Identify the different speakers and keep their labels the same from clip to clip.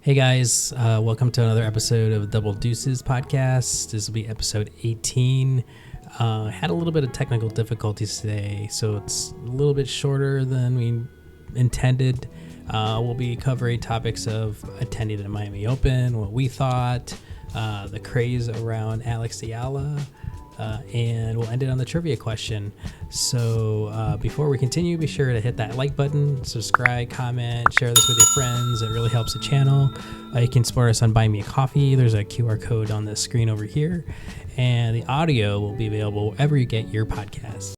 Speaker 1: Hey guys, welcome to another episode of Double Deuces Podcast. This will be episode 18. Had a little bit of technical difficulties today, so it's a little bit shorter than we intended. We'll be covering topics of attending the Miami Open, what we thought, the craze around Alex Eala, and we'll end it on the trivia question. So before we continue, be sure to hit that like button, subscribe, comment, share this with your friends. It really helps the channel. You can support us on Buy Me a Coffee. There's a QR code on the screen over here, and the audio will be available wherever you get your podcasts.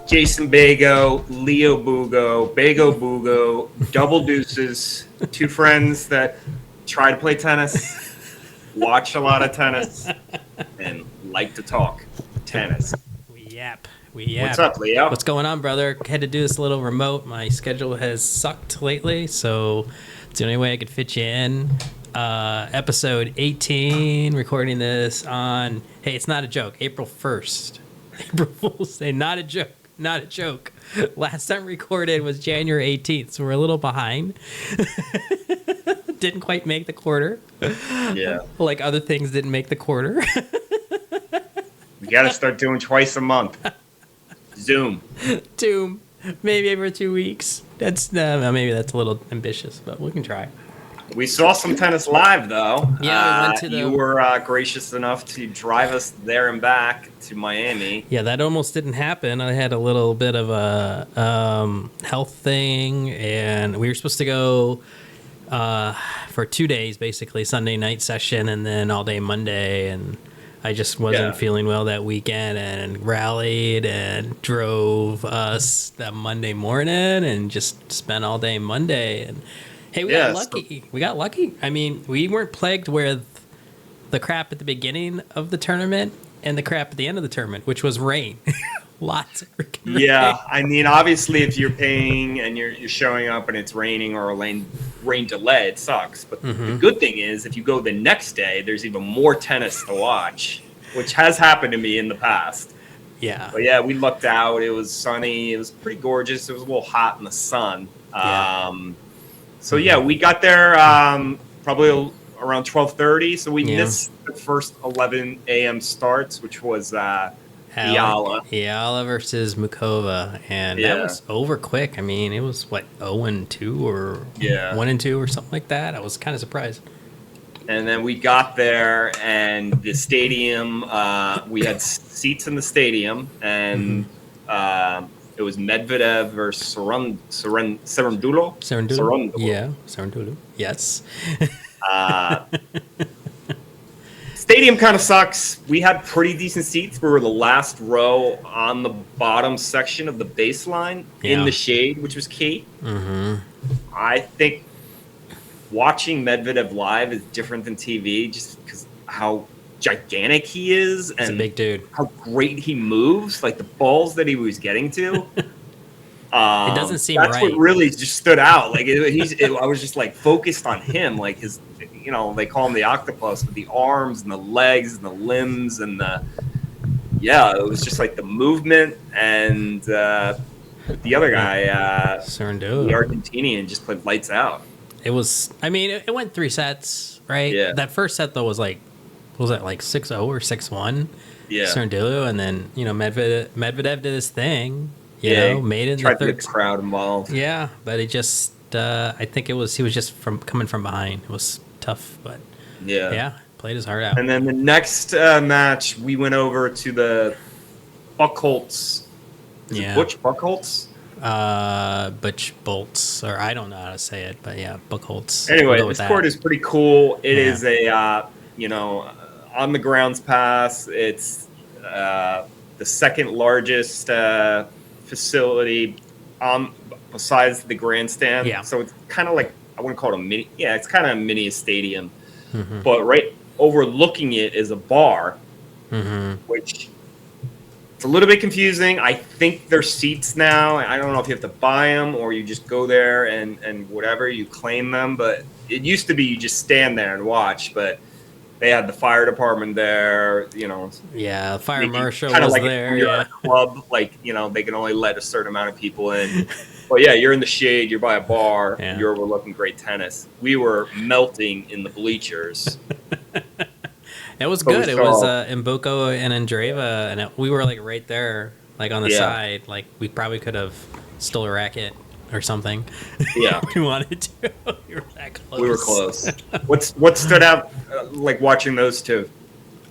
Speaker 2: Jason Bago, Leo Bugo, Bago Bugo, Double Deuces, two friends that try to play tennis, watch a lot of tennis, and like to talk tennis.
Speaker 1: We yap.
Speaker 2: What's up, Leo?
Speaker 1: What's going on, brother? Had to do this a little remote. My schedule has sucked lately, so it's the only way I could fit you in. Episode 18, recording this on, hey, it's not a joke, April 1st. April Fool's Day, not a joke. Not a joke. Last time recorded was January 18th, so we're a little behind. Didn't quite make the quarter.
Speaker 2: Yeah.
Speaker 1: Like other things didn't make the quarter.
Speaker 2: We got to start doing twice a month. Zoom.
Speaker 1: Maybe every 2 weeks. Maybe that's a little ambitious, but we can try.
Speaker 2: We saw some tennis live, though.
Speaker 1: Yeah, we went to the...
Speaker 2: You were gracious enough to drive us there and back to Miami.
Speaker 1: Yeah, that almost didn't happen. I had a little bit of a health thing, and we were supposed to go for 2 days, basically, Sunday night session and then all day Monday, and I just wasn't feeling well that weekend and rallied and drove us that Monday morning and just spent all day Monday. And hey, we got lucky. We got lucky. I mean, we weren't plagued with the crap at the beginning of the tournament and the crap at the end of the tournament, which was rain. Lots of freaking rain.
Speaker 2: Yeah, I mean, obviously, if you're paying and you're showing up and it's raining or a rain delay, it sucks. But the good thing is, if you go the next day, there's even more tennis to watch, which has happened to me in the past.
Speaker 1: Yeah.
Speaker 2: But yeah, we lucked out. It was sunny. It was pretty gorgeous. It was a little hot in the sun. So yeah, we got there probably around 12:30. So we missed the first 11 a.m. starts, which was
Speaker 1: Eala versus Mukova, and that was over quick. I mean, it was what 0-2 or 1-2 or something like that. I was kind of surprised.
Speaker 2: And then we got there, and the stadium. We had seats in the stadium, and. It was Medvedev versus Cerundolo.
Speaker 1: Yeah, Cerundolo. Yes.
Speaker 2: Stadium kind of sucks. We had pretty decent seats. We were the last row on the bottom section of the baseline in the shade, which was key. I think watching Medvedev live is different than TV just because how gigantic he is and
Speaker 1: he's a big dude.
Speaker 2: How great he moves, like the balls that he was getting to.
Speaker 1: It doesn't seem
Speaker 2: that's
Speaker 1: right.
Speaker 2: What really just stood out. Like I was just like focused on him, like his, they call him the octopus with the arms and the legs and the limbs and it was just like the movement and the other guy,
Speaker 1: Cerundolo,
Speaker 2: the Argentinian, just played lights out.
Speaker 1: It was. I mean, it went 3 sets, right?
Speaker 2: Yeah.
Speaker 1: That first set though was like. Was that like 6-0 or 6-1?
Speaker 2: Yeah.
Speaker 1: Cerundolo, and then Medvedev did his thing. You know, made it in
Speaker 2: tried
Speaker 1: the third.
Speaker 2: To get the crowd involved.
Speaker 1: Yeah, but it just I think he was just coming from behind. It was tough, but played his heart out.
Speaker 2: And then the next match, we went over to the Buchholz. Is it Butch Buchholz?
Speaker 1: Butch Bolts, or I don't know how to say it, but yeah, Buchholz.
Speaker 2: Anyway, this court is pretty cool. It is a on the grounds pass. It's the second largest facility besides the grandstand. Yeah. So it's kind of like, I wouldn't call it a mini. Yeah, it's kind of a mini stadium. But right overlooking it is a bar, which it's a little bit confusing. I think there's seats now. I don't know if you have to buy them or you just go there and whatever, you claim them. But it used to be you just stand there and watch. But They had the fire department there,
Speaker 1: Yeah, the fire marshal
Speaker 2: kind of
Speaker 1: was
Speaker 2: like
Speaker 1: there.
Speaker 2: You're
Speaker 1: Yeah.
Speaker 2: at a club, like, they can only let a certain amount of people in. But yeah, you're in the shade, you're by a bar,
Speaker 1: Yeah.
Speaker 2: you're overlooking great tennis. We were melting in the bleachers.
Speaker 1: It was good. It was Mboko and Andreeva, and we were like right there, like on the side. Like we probably could have stole a racket or something.
Speaker 2: Yeah,
Speaker 1: we wanted to. We were that close.
Speaker 2: We were close. What stood out, like watching those two?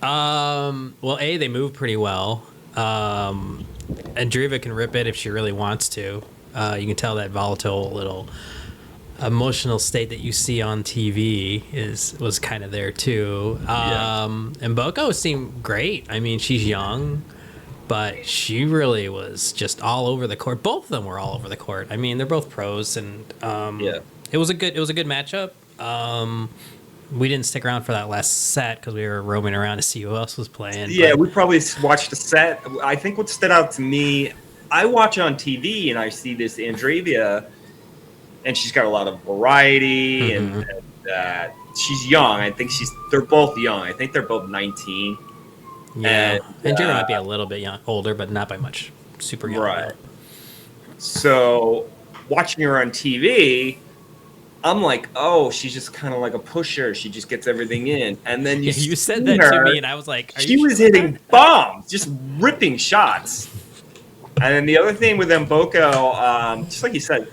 Speaker 1: Well, they move pretty well. Andreeva can rip it if she really wants to. You can tell that volatile little emotional state that you see on TV was kind of there too. And Boko seemed great. I mean, she's young, but she really was just all over the court. Both of them were all over the court. I mean, they're both pros, and it was a good matchup. We didn't stick around for that last set because we were roaming around to see who else was playing.
Speaker 2: Yeah, we probably watched the set. I think what stood out to me, I watch on TV and I see this Andreeva, and she's got a lot of variety, and she's young. I think they're both young. I think they're both 19.
Speaker 1: Yeah, and Andreeva might be a little bit older, but not by much. Super young.
Speaker 2: Right. So watching her on TV, I'm like, oh, she's just kind of like a pusher. She just gets everything in. And then you
Speaker 1: said that to me, and I was like,
Speaker 2: she was hitting bombs, just ripping shots. And then the other thing with Mboko, just like you said,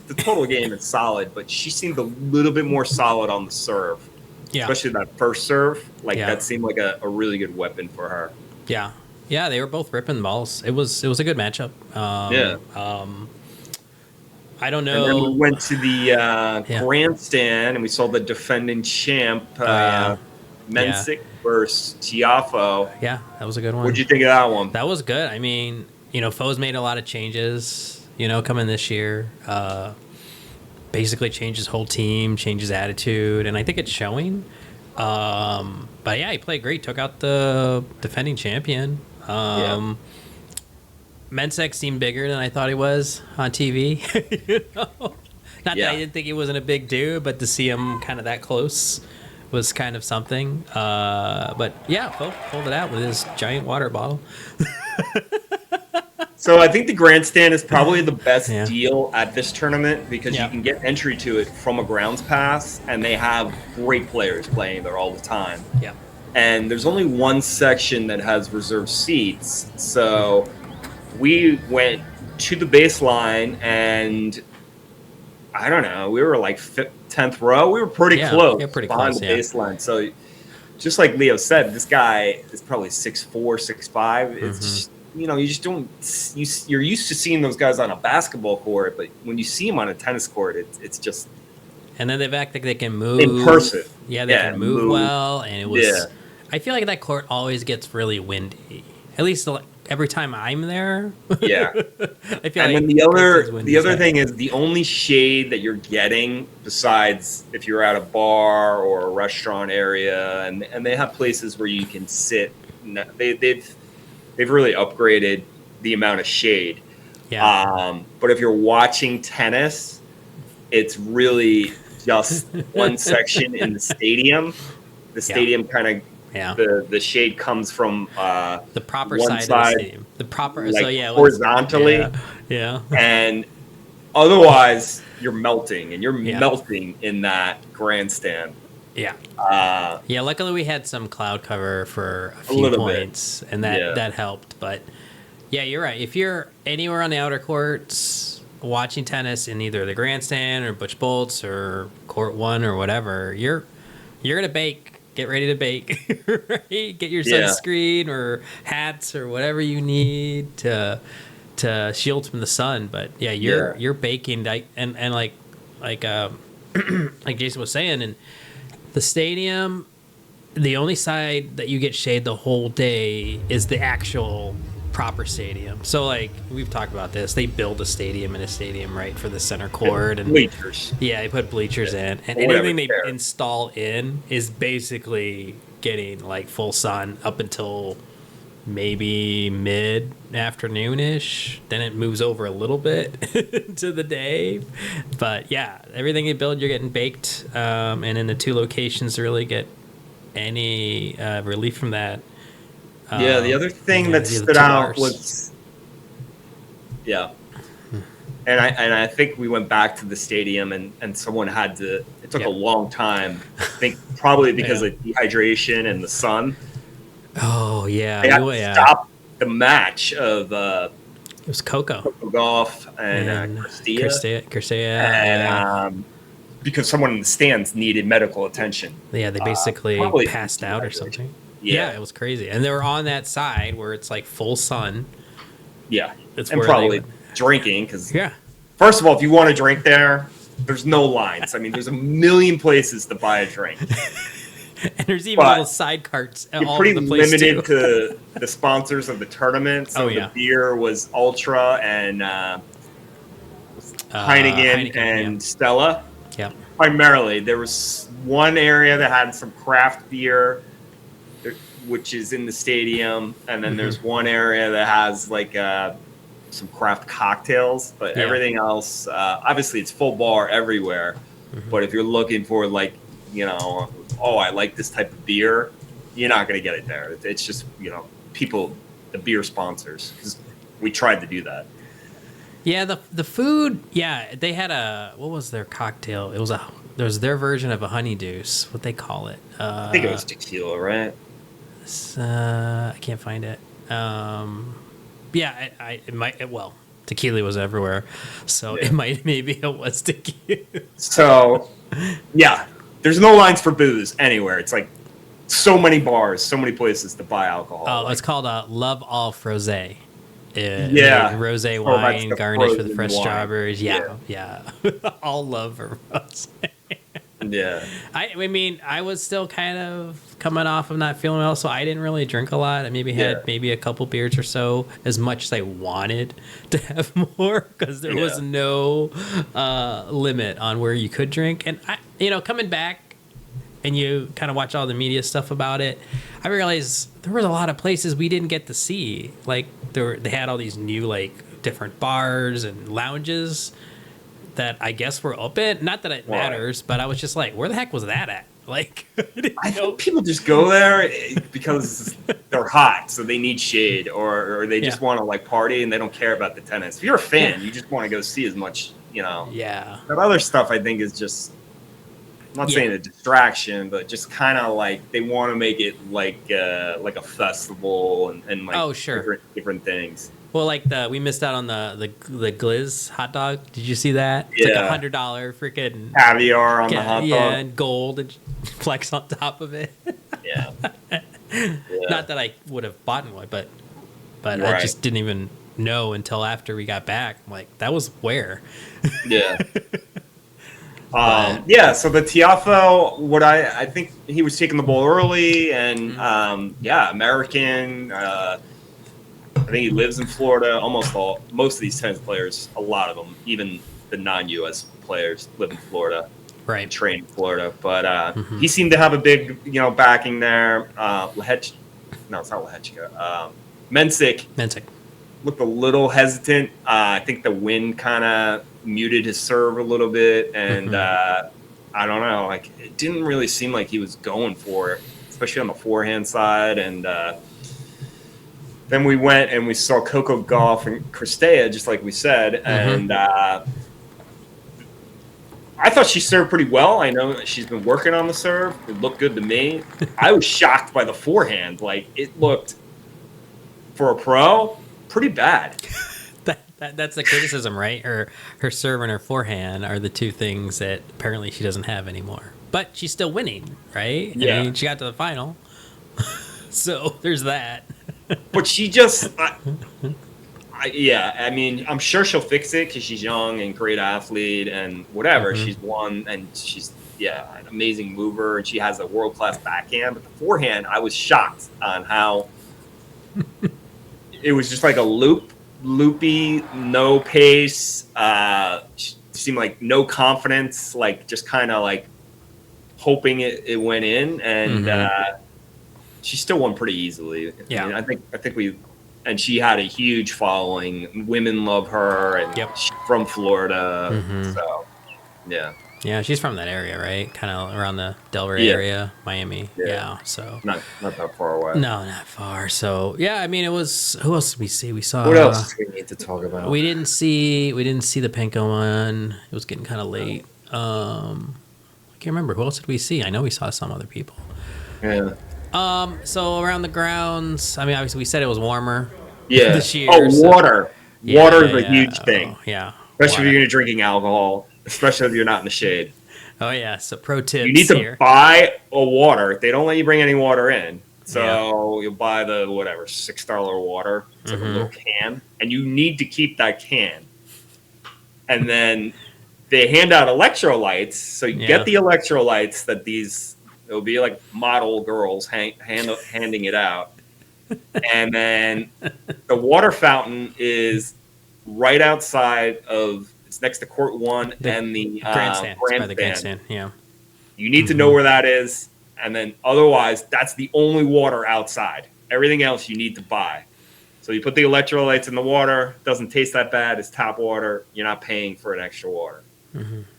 Speaker 2: the total game is solid, but she seemed a little bit more solid on the serve. Yeah. Especially that first serve. That seemed like a really good weapon for her.
Speaker 1: Yeah. Yeah, they were both ripping balls. It was a good matchup. I don't know.
Speaker 2: And then we went to the grandstand, and we saw the defending champ, Mensik versus Tiafo.
Speaker 1: Yeah, that was a good one.
Speaker 2: What'd you think of that one?
Speaker 1: That was good. I mean, Foe's made a lot of changes, coming this year. Basically changed his whole team, changed his attitude, and I think it's showing. But yeah, he played great. Took out the defending champion. Mensek seemed bigger than I thought he was on TV. Not that I didn't think he wasn't a big dude, but to see him kind of that close was kind of something. But yeah, Foe pulled it out with his giant water bottle.
Speaker 2: So I think the grandstand is probably the best deal at this tournament because you can get entry to it from a grounds pass, and they have great players playing there all the time.
Speaker 1: Yeah.
Speaker 2: And there's only one section that has reserved seats. So we went to the baseline, and I don't know, we were like 10th row. We were pretty close behind the baseline. So just like Leo said, this guy is probably 6'4", 6'5". It's just, you just don't. You're used to seeing those guys on a basketball court, but when you see them on a tennis court, it's just.
Speaker 1: And then the fact that they can move
Speaker 2: in person.
Speaker 1: Yeah, they can move well, and it was. Yeah. I feel like that court always gets really windy. At least every time I'm there.
Speaker 2: Yeah.
Speaker 1: I feel
Speaker 2: and
Speaker 1: like
Speaker 2: then the other thing is the only shade that you're getting, besides if you're at a bar or a restaurant area, and they have places where you can sit. They've really upgraded the amount of shade.
Speaker 1: Yeah.
Speaker 2: But if you're watching tennis, it's really just one section in the stadium. The stadium kind of the shade comes from
Speaker 1: the proper side of the stadium. The proper
Speaker 2: horizontally.
Speaker 1: Yeah.
Speaker 2: And otherwise you're melting, and you're melting in that grandstand.
Speaker 1: Yeah. Luckily we had some cloud cover for a few points, and that helped. But yeah, you're right. If you're anywhere on the outer courts watching tennis in either the grandstand or Butch Bolts or Court 1 or whatever, you're gonna bake. Get ready to bake. Right? Get your sunscreen or hats or whatever you need to shield from the sun. But yeah, you're baking, and like like Jason was saying, and the stadium, the only side that you get shade the whole day is the actual proper stadium. So like we've talked about this, they build a stadium in a stadium, right, for the center court and
Speaker 2: bleachers.
Speaker 1: Yeah, they put bleachers in, and anything they install in is basically getting like full sun up until maybe mid afternoonish. Then it moves over a little bit to the day. But yeah, everything you build, you're getting baked, and in the two locations really get any relief from that.
Speaker 2: Yeah, the other thing that stood out was, and I think we went back to the stadium and someone had to. It took a long time. I think probably because of dehydration and the sun.
Speaker 1: Oh yeah,
Speaker 2: they had to stop the match of.
Speaker 1: It was Coco
Speaker 2: Gauff and
Speaker 1: Cristea,
Speaker 2: and because someone in the stands needed medical attention.
Speaker 1: Yeah, they basically passed out or something. Yeah, it was crazy, and they were on that side where it's like full sun.
Speaker 2: Yeah, and probably drinking because first of all, if you want to drink there's no lines. I mean, there's a million places to buy a drink.
Speaker 1: And there's even little side carts all over the place.
Speaker 2: You're pretty limited to the sponsors of the tournament. So the beer was Ultra and Heineken and Stella.
Speaker 1: Yeah.
Speaker 2: Primarily, there was one area that had some craft beer, which is in the stadium, and then there's one area that has like some craft cocktails. But everything else, obviously, it's full bar everywhere. But if you're looking for like, I like this type of beer, you're not going to get it there. It's just, people, the beer sponsors, because we tried to do that.
Speaker 1: Yeah, the food, they had what was their cocktail? It was their version of a honey deuce, what they call it.
Speaker 2: I think it was tequila, right?
Speaker 1: I can't find it. It might, tequila was everywhere, so maybe it was tequila.
Speaker 2: So, there's no lines for booze anywhere. It's like so many bars, so many places to buy alcohol.
Speaker 1: Oh, it's called Love All Frosé. Rosé wine garnished with fresh strawberries. Yeah. All love for rosé.
Speaker 2: Yeah.
Speaker 1: I mean, I was still kind of coming off of not feeling well, so I didn't really drink a lot. I maybe had a couple beers or so, as much as I wanted to have more, because there was no limit on where you could drink. And coming back and you kind of watch all the media stuff about it, I realized there were a lot of places we didn't get to see. Like they had all these new like different bars and lounges that I guess were open. Not that it matters, but I was just like, where the heck was that at? Like,
Speaker 2: I think people just go there because they're hot, so they need shade, or they just want to like party and they don't care about the tennis. If you're a fan, you just want to go see as much,
Speaker 1: Yeah.
Speaker 2: That other stuff, I think, is just, I'm not saying a distraction, but just kind of like they want to make it like a festival and like different things.
Speaker 1: Well, like we missed out on the Glizz hot dog. Did you see that? It's like $100 freaking
Speaker 2: caviar on the hot dog.
Speaker 1: Yeah, and gold and flex on top of it.
Speaker 2: Yeah.
Speaker 1: Not that I would have bought one, but I just didn't even know until after we got back. I'm like, that was where?
Speaker 2: Yeah. So the Tiafo, I think he was taking the ball early, and American. I think he lives in Florida. Most of these tennis players, a lot of them, even the non-U.S. players, live in Florida,
Speaker 1: right?
Speaker 2: Train in Florida, but he seemed to have a big, backing there. No, it's not Lehechka. Mensick looked a little hesitant. I think the wind kind of muted his serve a little bit, and I don't know. Like, it didn't really seem like he was going for it, especially on the forehand side, and. Then we went and we saw Coco Gauff and Cristea, just like we said, and I thought she served pretty well. I know she's been working on the serve. It looked good to me. I was shocked by the forehand. Like, it looked, for a pro, pretty bad.
Speaker 1: That's the criticism, right? Her serve and her forehand are the two things that apparently she doesn't have anymore. But she's still winning, right?
Speaker 2: Yeah.
Speaker 1: I mean, she got to the final. So there's that.
Speaker 2: But she just, I mean, I'm sure she'll fix it because she's young and great athlete and whatever. She's won, and she's, an amazing mover, and she has a world-class backhand. But the forehand, I was shocked on how it was just like a loopy, no pace. She seemed like no confidence, like just kind of like hoping it went in, and she still won pretty easily.
Speaker 1: Yeah,
Speaker 2: I mean, I think and she had a huge following. Women love her, and she's from Florida. So, yeah.
Speaker 1: Yeah, she's from that area, right? Kind of around the Delray
Speaker 2: Yeah.
Speaker 1: area, Miami. Yeah. So
Speaker 2: Not that far away.
Speaker 1: no, not far. So yeah, I mean, it was. Who else did we see? We saw.
Speaker 2: What else do we need to talk about?
Speaker 1: We didn't see the Pinko one. It was getting kind of late. I can't remember who else did we see. I know we saw some other people.
Speaker 2: Yeah.
Speaker 1: So around the grounds, I mean, obviously we said it was warmer.
Speaker 2: Yeah.
Speaker 1: This year.
Speaker 2: Oh,
Speaker 1: so-
Speaker 2: water.
Speaker 1: Yeah,
Speaker 2: Water is
Speaker 1: yeah,
Speaker 2: a
Speaker 1: yeah.
Speaker 2: huge thing,
Speaker 1: Yeah.
Speaker 2: especially
Speaker 1: Water.
Speaker 2: if you're drinking alcohol, especially if you're not in the shade.
Speaker 1: Oh yeah. So pro tips
Speaker 2: You need to
Speaker 1: here.
Speaker 2: buy a water. They don't let you bring any water in. So you'll buy the whatever $6 water. It's like a little can, and you need to keep that can. And then they hand out electrolytes, so you get the electrolytes that it'll be like model girls handing it out. And then the water fountain is right outside it's next to Court 1 and the
Speaker 1: grandstand. It's by the grandstand. Yeah.
Speaker 2: You need to know where that is, and then otherwise, that's the only water outside. Everything else you need to buy. So you put the electrolytes in the water. Doesn't taste that bad. It's tap water. You're not paying for an extra water.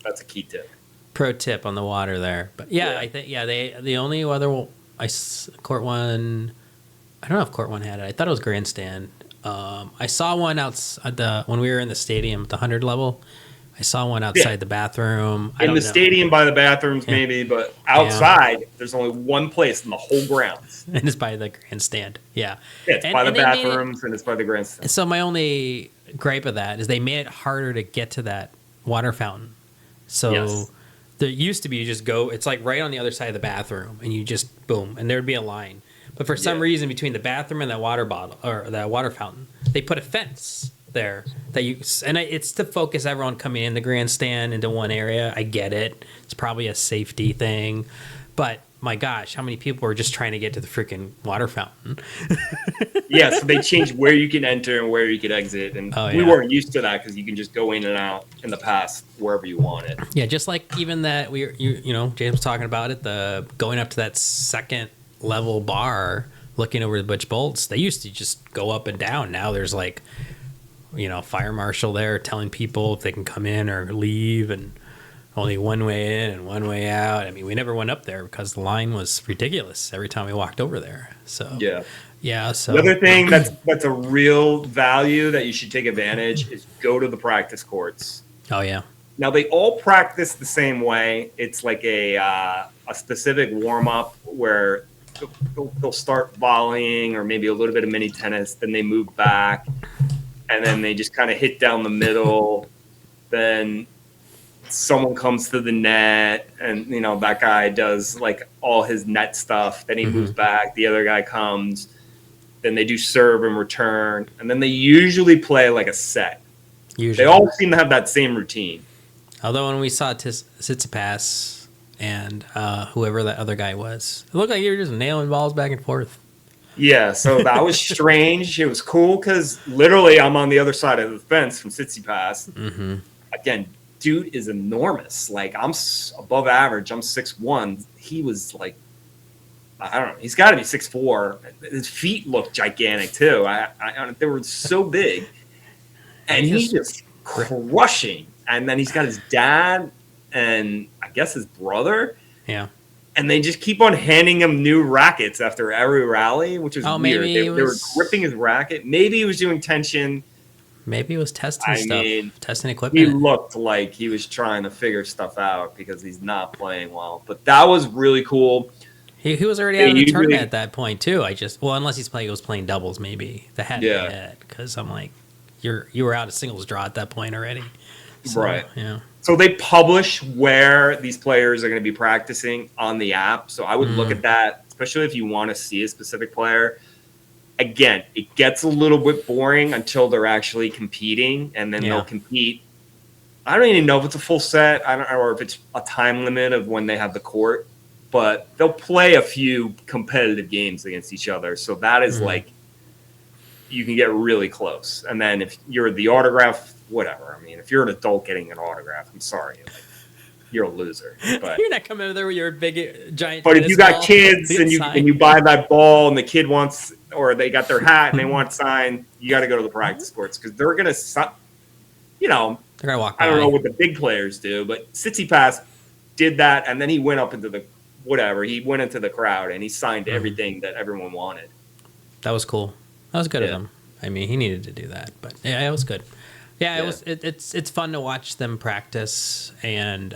Speaker 2: That's a key tip.
Speaker 1: Pro tip on the water there. But I think the only other Court 1. I don't know if Court 1 had it. I thought it was grandstand. I saw one when we were in the stadium at the 100 level. I saw one outside the bathroom.
Speaker 2: In the stadium by the bathrooms, maybe, but outside, there's only one place in the whole grounds.
Speaker 1: And it's by the grandstand. Yeah.
Speaker 2: Yeah, it's by the bathrooms and it's by the grandstand.
Speaker 1: So my only gripe of that is they made it harder to get to that water fountain. So there used to be, you just go, it's like right on the other side of the bathroom, and you just, boom, and there'd be a line. But for some reason, between the bathroom and that water bottle, or that water fountain, they put a fence there it's to focus everyone coming in the grandstand into one area. I get it. It's probably a safety thing, but my gosh, how many people are just trying to get to the freaking water fountain?
Speaker 2: So they changed where you can enter and where you can exit, and we weren't used to that because you can just go in and out in the past wherever you wanted. Yeah,
Speaker 1: just like even that James was talking about it, the going up to that second level bar, looking over the Butch Bolts. They used to just go up and down. Now there's like, fire marshal there telling people if they can come in or leave, and only one way in and one way out. I mean, we never went up there because the line was ridiculous every time we walked over there. So So
Speaker 2: the other thing that's a real value that you should take advantage is go to the practice courts.
Speaker 1: Oh yeah.
Speaker 2: Now they all practice the same way. It's like a specific warm up where they'll start volleying or maybe a little bit of mini tennis, then they move back, and then they just kind of hit down the middle. Then someone comes to the net, and that guy does like all his net stuff. Then he moves back. The other guy comes. Then they do serve and return, and then they usually play like a set. They all seem to have that same routine.
Speaker 1: Although when we saw Tsitsipas and whoever that other guy was, it looked like you were just nailing balls back and forth.
Speaker 2: Yeah, so that was strange. It was cool because literally I'm on the other side of the fence from Tsitsipas. Again, dude is enormous. Like, I'm above average. I'm 6'1". He was like, I don't know. He's got to be 6'4". His feet look gigantic too. They were so big, and he's just crushing. And then he's got his dad and I guess his brother. Yeah. And they just keep on handing him new rackets after every rally, which is weird.
Speaker 1: Maybe
Speaker 2: they were gripping his racket. Maybe he was doing tension.
Speaker 1: Maybe he was testing testing equipment.
Speaker 2: He looked like he was trying to figure stuff out because he's not playing well. But that was really cool.
Speaker 1: He was already out of the tournament at that point too. Unless he was playing doubles, maybe that hadn't yet. Because I'm like, you were out of singles draw at that point already. So,
Speaker 2: right.
Speaker 1: Yeah.
Speaker 2: So they publish where these players are going to be practicing on the app. So I would look at that, especially if you want to see a specific player. Again, it gets a little bit boring until they're actually competing, and then they'll compete. I don't even know if it's a full set. I don't know, or if it's a time limit of when they have the court, but they'll play a few competitive games against each other. So that is like, you can get really close. And then if you're the autograph, whatever. I mean, if you're an adult getting an autograph, I'm sorry. Like, you're a loser. But
Speaker 1: you're not coming over there with your big, giant.
Speaker 2: But if you got kids and you buy that ball and the kid wants, or they got their hat and they want signed, you got to go to the practice courts because they're going to,
Speaker 1: they're going to walk by.
Speaker 2: I don't know what the big players do, but Tsitsipas did that, and then he went up into the he went into the crowd and he signed everything that everyone wanted.
Speaker 1: That was cool. That was good of him. I mean, he needed to do that, but yeah, it was good. Yeah, it was. It's fun to watch them practice, and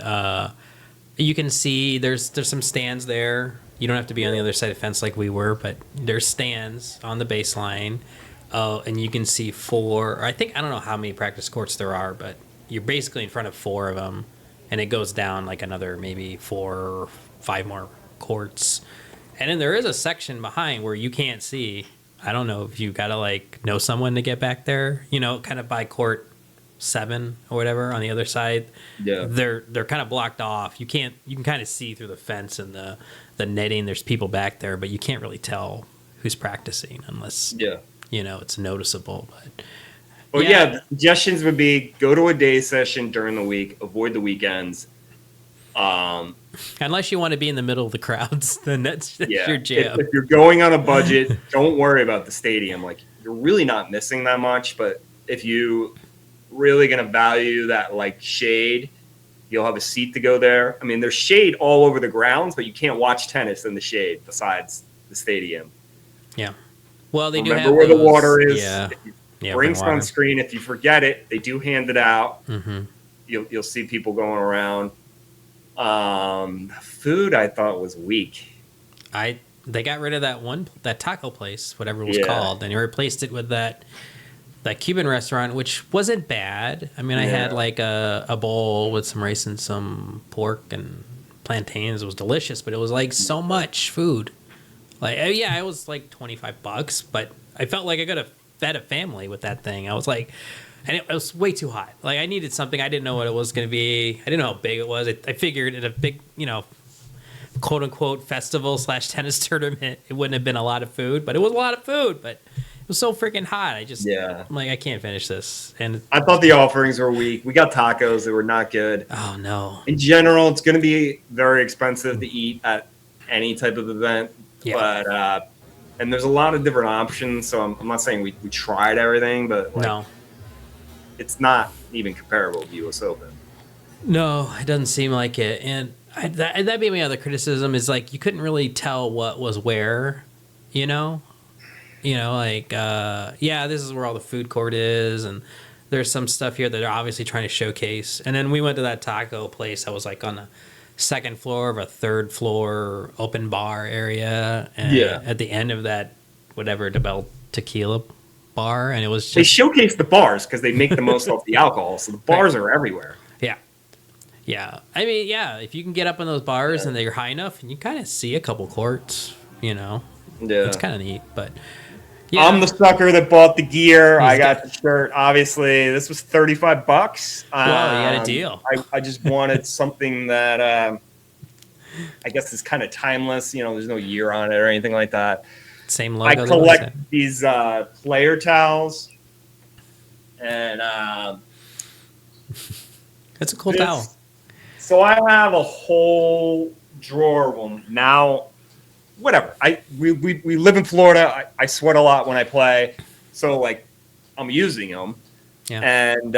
Speaker 1: you can see there's some stands there. You don't have to be on the other side of the fence like we were, but there's stands on the baseline, and you can see I don't know how many practice courts there are, but you're basically in front of 4 of them, and it goes down like another maybe 4 or 5 more courts, and then there is a section behind where you can't see. I don't know if you gotta like know someone to get back there, kind of by court 7 or whatever on the other side.
Speaker 2: Yeah,
Speaker 1: they're kind of blocked off. You can kind of see through the fence and the netting. There's people back there, but you can't really tell who's practicing unless it's noticeable. But
Speaker 2: the suggestions would be go to a day session during the week, avoid the weekends.
Speaker 1: Unless you want to be in the middle of the crowds, then that's your jam.
Speaker 2: If you're going on a budget, don't worry about the stadium. Like, you're really not missing that much, but if you really going to value that like shade, you'll have a seat to go there. I mean, there's shade all over the grounds, but you can't watch tennis in the shade besides the stadium.
Speaker 1: Yeah. Well, they
Speaker 2: Remember
Speaker 1: do have
Speaker 2: where
Speaker 1: those,
Speaker 2: the water is.
Speaker 1: Yeah.
Speaker 2: Bring sunscreen. If you forget it, they do hand it out.
Speaker 1: Mm-hmm.
Speaker 2: You'll see people going around. Food I thought was weak.
Speaker 1: They got rid of that taco place, whatever it was called, and they replaced it with that Cuban restaurant, which wasn't bad. I mean, I had like a bowl with some rice and some pork and plantains. It was delicious, but it was like so much food. Like, it was like $25, but I felt like I could have fed a family with that thing. I was like, and it was way too hot. Like, I needed something. I didn't know what it was going to be. I didn't know how big it was. I figured at a big, quote unquote festival / tennis tournament, it wouldn't have been a lot of food, but it was a lot of food. But it was so freaking hot. I'm like, I can't finish this. And
Speaker 2: I thought the offerings were weak. We got tacos that were not good.
Speaker 1: Oh no.
Speaker 2: In general, it's going to be very expensive to eat at any type of event. Yeah. But and there's a lot of different options. So I'm not saying we tried everything, but
Speaker 1: no,
Speaker 2: it's not even comparable to US Open.
Speaker 1: No, it doesn't seem like it. And that'd be my other criticism is like you couldn't really tell what was where, this is where all the food court is, and there's some stuff here that they're obviously trying to showcase. And then we went to that taco place that was like on the second floor of a third floor open bar area, and at the end of that Double Tequila bar, and it was just,
Speaker 2: they showcase the bars because they make the most off the alcohol, so the bars are everywhere.
Speaker 1: Yeah. I mean, if you can get up in those bars and they're high enough, and you kind of see a couple courts, it's kind of neat. But
Speaker 2: I'm the sucker that bought the gear. I got the shirt. Obviously, this was $35.
Speaker 1: Well, you got a deal.
Speaker 2: I just wanted something that I guess is kind of timeless. There's no year on it or anything like that.
Speaker 1: Same logo.
Speaker 2: I collect these player towels, and
Speaker 1: it's a cool towel.
Speaker 2: So I have a whole drawer of them now. Whatever. We live in Florida. I sweat a lot when I play, so like I'm using them.
Speaker 1: Yeah.
Speaker 2: And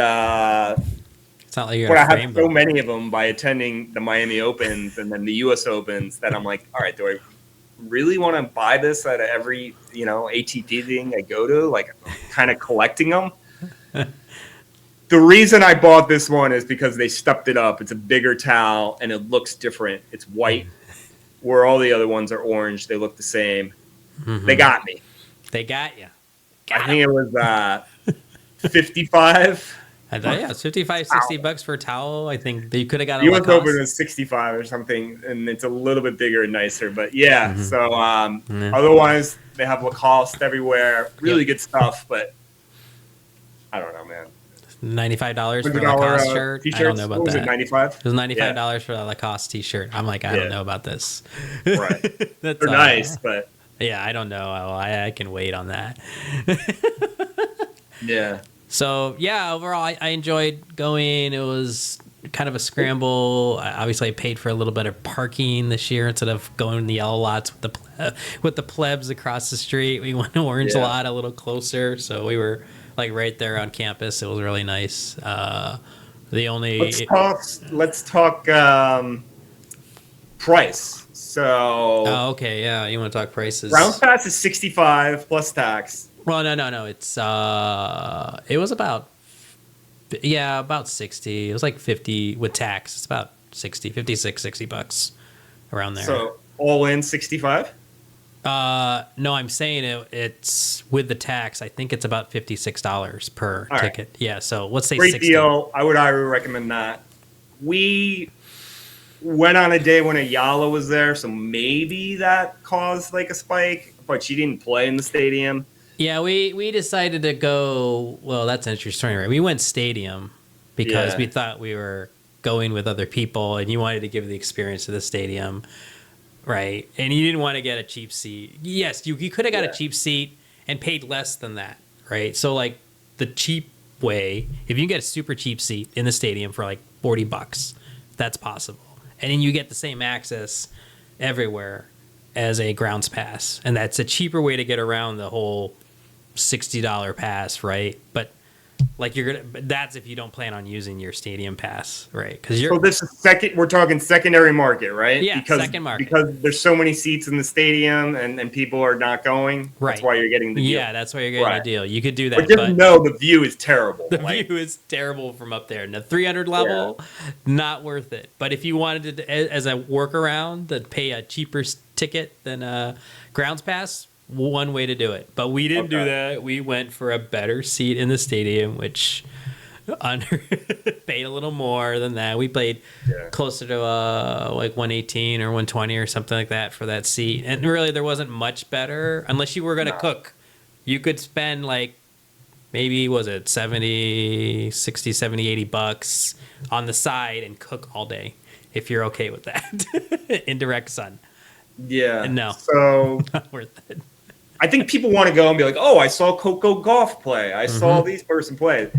Speaker 1: it's not like you're.
Speaker 2: But I have so many of them by attending the Miami Opens and then the U.S. Opens that I'm like, all right, do I really want to buy this at every ATP thing I go to? Like, I'm kind of collecting them. The reason I bought this one is because they stepped it up. It's a bigger towel and it looks different. It's white, where all the other ones are orange. They look the same. Mm-hmm. They got me.
Speaker 1: They got you.
Speaker 2: I think it was 55.
Speaker 1: I thought, it's $55-$60 for a towel. I think you could have got a
Speaker 2: US Open was 65 or something, and it's a little bit bigger and nicer. But so otherwise they have Lacoste everywhere. Really good stuff, but I don't know, man.
Speaker 1: $95 for a Lacoste shirt.
Speaker 2: T-shirts?
Speaker 1: I don't know about that.
Speaker 2: Was it 95?
Speaker 1: It was $95 for a Lacoste T-shirt. I'm like, I don't know about this.
Speaker 2: Right. They're nice, but
Speaker 1: I don't know. I can wait on that.
Speaker 2: Yeah.
Speaker 1: So overall, I enjoyed going. It was kind of a scramble. Obviously, I paid for a little bit of parking this year instead of going in the yellow lots with the plebs across the street. We went to Orange Lot a little closer, so we were like right there on campus. It was really nice.
Speaker 2: Let's talk price. So
Speaker 1: Oh, okay, yeah. You want to talk prices?
Speaker 2: grounds pass is 65 plus tax.
Speaker 1: Well, no. It's it was about about 60. It was like 50 with tax. It's about 60, 56, 60 bucks around there.
Speaker 2: So all in 65.
Speaker 1: No, I'm saying it's with the tax. I think it's about $56 per ticket. Right. Yeah, so let's say
Speaker 2: great
Speaker 1: 60.
Speaker 2: Deal. I would highly recommend that. We went on a day when Eala was there, so maybe that caused like a spike, but she didn't play in the stadium.
Speaker 1: Yeah, we decided to go. Well, that's an interesting story, right? We went stadium because we thought we were going with other people, and you wanted to give the experience of the stadium. Right, and you didn't want to get a cheap seat. Yes, you could have got a cheap seat and paid less than that, right? So, like, the cheap way, if you can get a super cheap seat in the stadium for, like, $40, that's possible. And then you get the same access everywhere as a grounds pass. And that's a cheaper way to get around the whole $60 pass, right? But like that's if you don't plan on using your stadium pass, right? Because
Speaker 2: so this is we're talking secondary market, right?
Speaker 1: Yeah, second market.
Speaker 2: Because there's so many seats in the stadium and people are not going.
Speaker 1: Right.
Speaker 2: That's why you're getting the deal.
Speaker 1: Yeah, that's why you're getting a deal. You could do that.
Speaker 2: But just know the view is terrible.
Speaker 1: The view is terrible from up there. And the 300 level, not worth it. But if you wanted to, as a workaround, to pay a cheaper ticket than a grounds pass, one way to do it. But we didn't do that. We went for a better seat in the stadium, which paid a little more than that. We paid closer to like 118 or 120 or something like that for that seat. And really there wasn't much better unless you were going to cook. You could spend like maybe was it 70, 60, 70, 80 bucks on the side and cook all day if you're okay with that. In direct sun.
Speaker 2: Yeah.
Speaker 1: No.
Speaker 2: So
Speaker 1: not worth it.
Speaker 2: I think people want to go and be like, oh, I saw Coco Golf play. I saw these person play.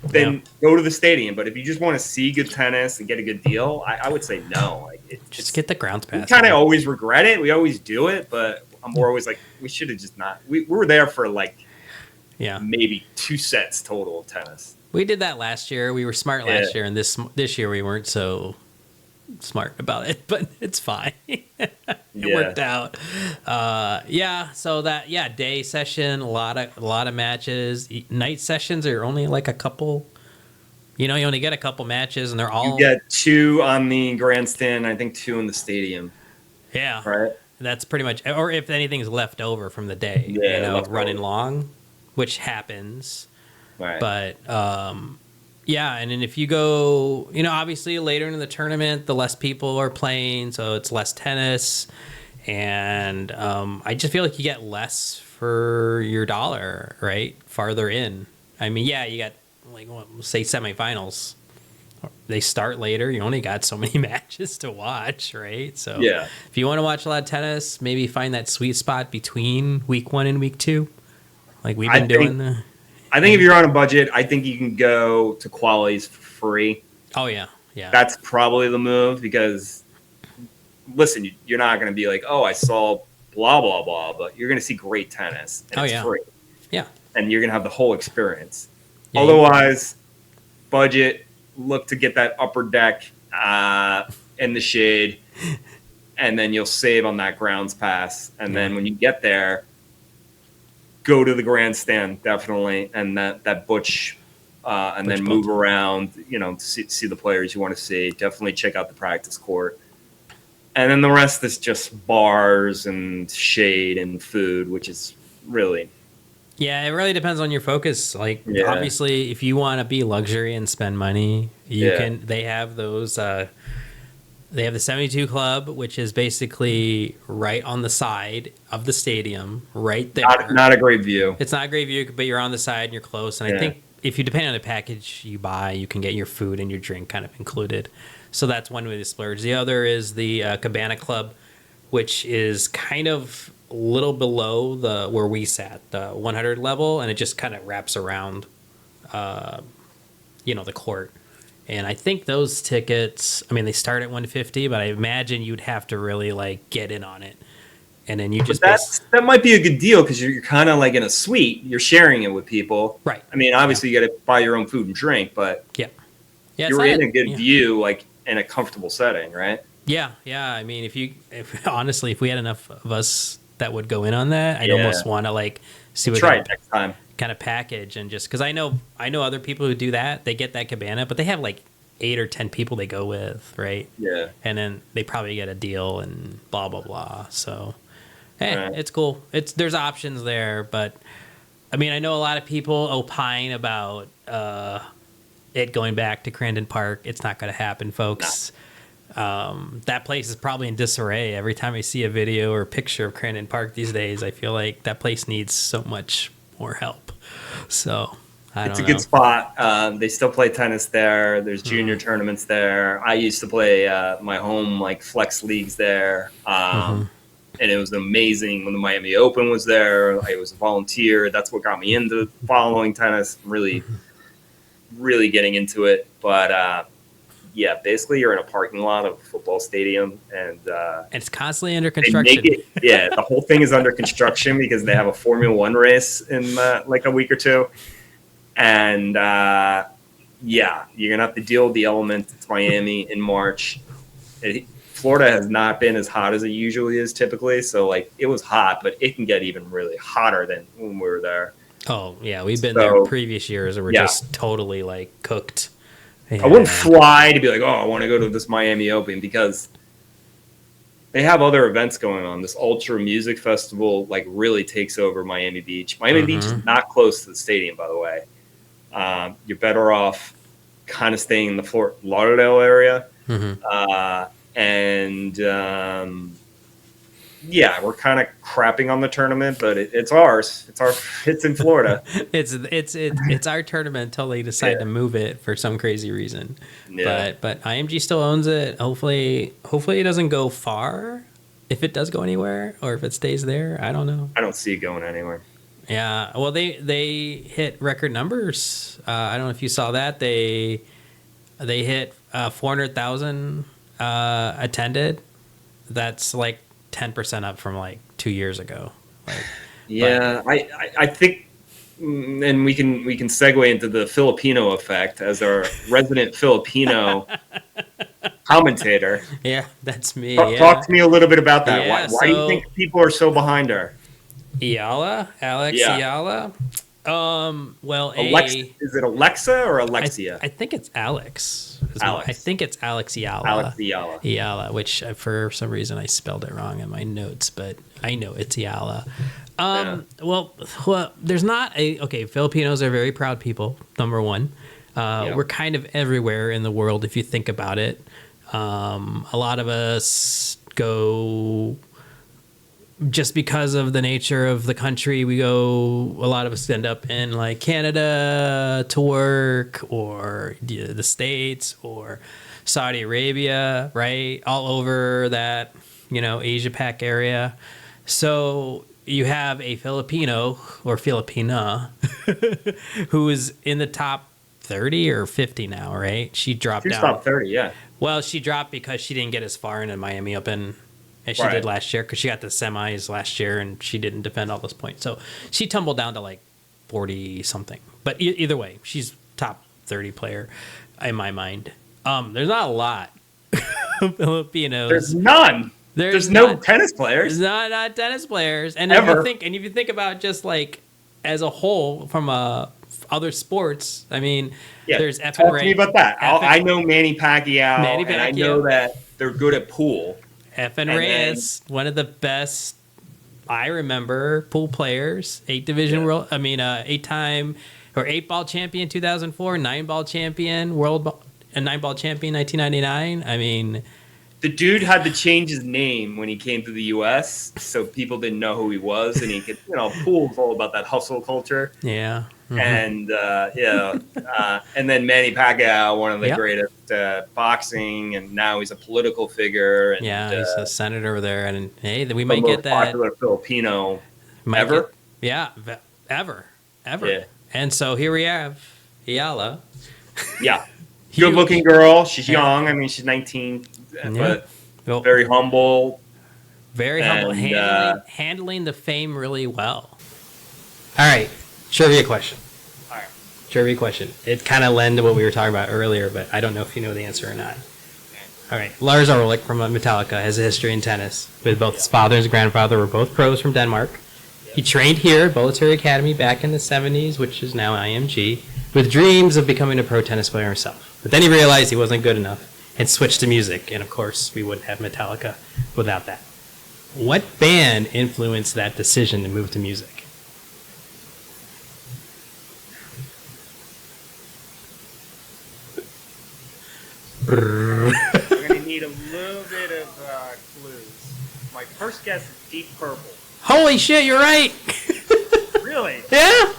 Speaker 2: Then go to the stadium. But if you just want to see good tennis and get a good deal, I would say no. Like,
Speaker 1: just get the grounds pass.
Speaker 2: We kind of always regret it. We always do it. But we're always like, we should have just not. We were there for like maybe 2 sets total of tennis.
Speaker 1: We did that last year. We were smart last year. And this year we weren't so smart about it, but it's fine. It worked out. So that day session, a lot of matches. Night sessions are only like a couple. You only get a couple matches, and they're all.
Speaker 2: You get 2 on the grandstand. I think 2 in the stadium.
Speaker 1: Yeah,
Speaker 2: right.
Speaker 1: That's pretty much. Or if anything's left over from the day, running long, which happens.
Speaker 2: Right.
Speaker 1: But and then if you go, obviously later in the tournament, the less people are playing, so it's less tennis. And I just feel like you get less for your dollar, right? Farther in. I mean, you got, like, say semifinals. They start later. You only got so many matches to watch, right? So if you want to watch a lot of tennis, maybe find that sweet spot between week 1 and week 2. Like we've been doing.
Speaker 2: I think if you're on a budget, I think you can go to qualies for free.
Speaker 1: Oh, yeah.
Speaker 2: That's probably the move because, listen, you're not going to be like, oh, I saw blah, blah, blah, but you're going to see great tennis. And it's free.
Speaker 1: Yeah.
Speaker 2: And you're going to have the whole experience. Yeah, otherwise, budget, look to get that upper deck in the shade, and then you'll save on that grounds pass. And then when you get there, go to the grandstand, definitely, and that butch, and then move around, see the players you want to see. Definitely check out the practice court. And then the rest is just bars and shade and food, which is really...
Speaker 1: Yeah, it really depends on your focus. Like, obviously, if you want to be luxury and spend money, you can... They have those... They have the 72 Club, which is basically right on the side of the stadium, right there.
Speaker 2: Not a great view.
Speaker 1: It's not a great view, but you're on the side and you're close. And I think if you depend on the package you buy, you can get your food and your drink kind of included. So that's one way to splurge. The other is the Cabana Club, which is kind of a little below where we sat, the 100 level, and it just kind of wraps around, the court. And I think those tickets, I mean, they start at 150, but I imagine you'd have to really like get in on it. And then you just...
Speaker 2: That might be a good deal because you're kind of like in a suite. You're sharing it with people.
Speaker 1: Right.
Speaker 2: I mean, obviously you got to buy your own food and drink, but
Speaker 1: you're
Speaker 2: in a good view, like in a comfortable setting, right?
Speaker 1: Yeah. I mean, if we had enough of us that would go in on that, I'd almost want to like see what
Speaker 2: try it next time.
Speaker 1: kind of package, and just because I know other people who do that, they get that cabana, but they have like 8 or 10 people they go with, right?
Speaker 2: Yeah.
Speaker 1: And then they probably get a deal and blah blah blah. So, hey,
Speaker 2: Right.
Speaker 1: it's cool. There's options there, but I mean, I know a lot of people opine about it going back to Crandon Park. It's not going to happen, folks. That place is probably in disarray. Every time I see a video or picture of Crandon Park these days, I feel like that place needs so much more help. So
Speaker 2: It's a good spot. They still play tennis there. There's junior tournaments there. I used to play my home like flex leagues there. And it was amazing when the Miami Open was there. I was a volunteer. That's what got me into following tennis, really getting into it. But yeah, basically you're in a parking lot of a football stadium, and
Speaker 1: it's constantly under construction.
Speaker 2: The whole thing is under construction because they have a Formula One race in like a week or two. And you're going to have to deal with the elements. It's Miami in March. Florida has not been as hot as it usually is typically. So, like, it was hot, but it can get even really hotter than when we were there.
Speaker 1: Oh, yeah. We've been there previous years and we're just totally, like, cooked.
Speaker 2: Yeah. I wouldn't fly to be like, I want to go to this Miami Open, because they have other events going on. This Ultra Music Festival, like, really takes over Miami Beach. Miami Beach is not close to the stadium, by the way. You're better off kind of staying in the Fort Lauderdale area. We're kind of crapping on the tournament, but it's ours. It's in Florida.
Speaker 1: it's our tournament until they decide to move it for some crazy reason. Yeah. But IMG still owns it. Hopefully it doesn't go far. If it does go anywhere, or if it stays there, I don't know.
Speaker 2: I don't see it going anywhere.
Speaker 1: Yeah, well, they hit record numbers. I don't know if you saw that. They hit 400,000 attended. That's like 10% up from like 2 years ago.
Speaker 2: I think, and we can segue into the Filipino effect as our resident Filipino commentator.
Speaker 1: Yeah, that's me.
Speaker 2: Talk to me a little bit about that. Why do you think people are so behind her?
Speaker 1: Alex Eala. Well,
Speaker 2: is it Alexa or Alexia?
Speaker 1: I think it's Alex. I think it's Alex Eala.
Speaker 2: Alex Eala.
Speaker 1: Eala, which for some reason I spelled it wrong in my notes, but I know it's Eala. Well, there's not Filipinos are very proud people, number one. We're kind of everywhere in the world if you think about it. A lot of us go just because of the nature of the country. A lot of us end up in like Canada to work, or the States, or Saudi Arabia, right? All over that, Asia Pac area. So you have a Filipino or Filipina who is in the top 30 or 50 now, right? She dropped down.
Speaker 2: She's top 30, yeah.
Speaker 1: Well, she dropped because she didn't get as far in the Miami Open as she did last year, because she got the semis last year and she didn't defend all those points. So she tumbled down to like 40 something. But either way, she's top 30 player in my mind. There's not a lot of Filipinos.
Speaker 2: There's none. There's no tennis players.
Speaker 1: There's not tennis players. And
Speaker 2: ever.
Speaker 1: if you think about just like as a whole from other sports, I mean, there's F and
Speaker 2: Talk to me about that. I know Manny Pacquiao, and I know that they're good at pool.
Speaker 1: F.N. Reyes, one of the best I remember pool players, 8-time or 8-ball champion 2004, 9-ball champion, 9-ball champion 1999. I mean,
Speaker 2: the dude had to change his name when he came to the U.S. so people didn't know who he was, and he could, pool's all about that hustle culture.
Speaker 1: Yeah.
Speaker 2: And and then Manny Pacquiao, one of the greatest boxing, and now he's a political figure. And,
Speaker 1: he's a senator over there, and hey, we might get that
Speaker 2: popular Filipino ever.
Speaker 1: Ever.
Speaker 2: Yeah.
Speaker 1: And so here we have Eala.
Speaker 2: Yeah, good-looking girl. She's young. I mean, she's 19, but very humble.
Speaker 1: Very humble, handling the fame really well. All right. Trivia question.
Speaker 2: All right.
Speaker 1: Trivia question. It kind of led to what we were talking about earlier, but I don't know if you know the answer or not. All right. Lars Ulrich from Metallica has a history in tennis. With both his father and his grandfather were both pros from Denmark. He trained here at Military Academy back in the 70s, which is now IMG, with dreams of becoming a pro tennis player himself. But then he realized he wasn't good enough and switched to music. And of course, we wouldn't have Metallica without that. What band influenced that decision to move to music?
Speaker 2: We're going to need a little bit of clues. My first guess is Deep Purple.
Speaker 1: Holy shit, you're right!
Speaker 2: Really?
Speaker 1: Yeah.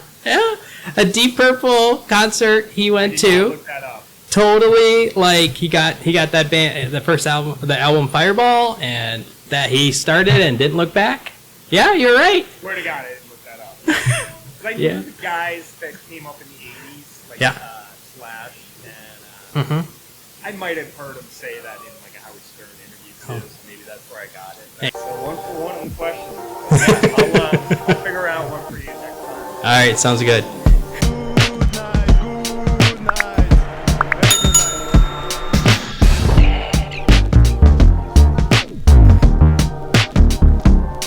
Speaker 1: A Deep Purple concert he went to.
Speaker 2: Look that up.
Speaker 1: Totally, like he got that band, the first album, the album Fireball, and that he started and didn't look back. Yeah, you're right.
Speaker 2: Swear to God, I didn't look that up. Like the guys that came up in the 80s, like Slash, and I might have heard him say that in like a Howard Stern interview too, so maybe that's where I got it. So 1-for-1 question. I'll figure out one for you next time.
Speaker 1: All right, sounds good.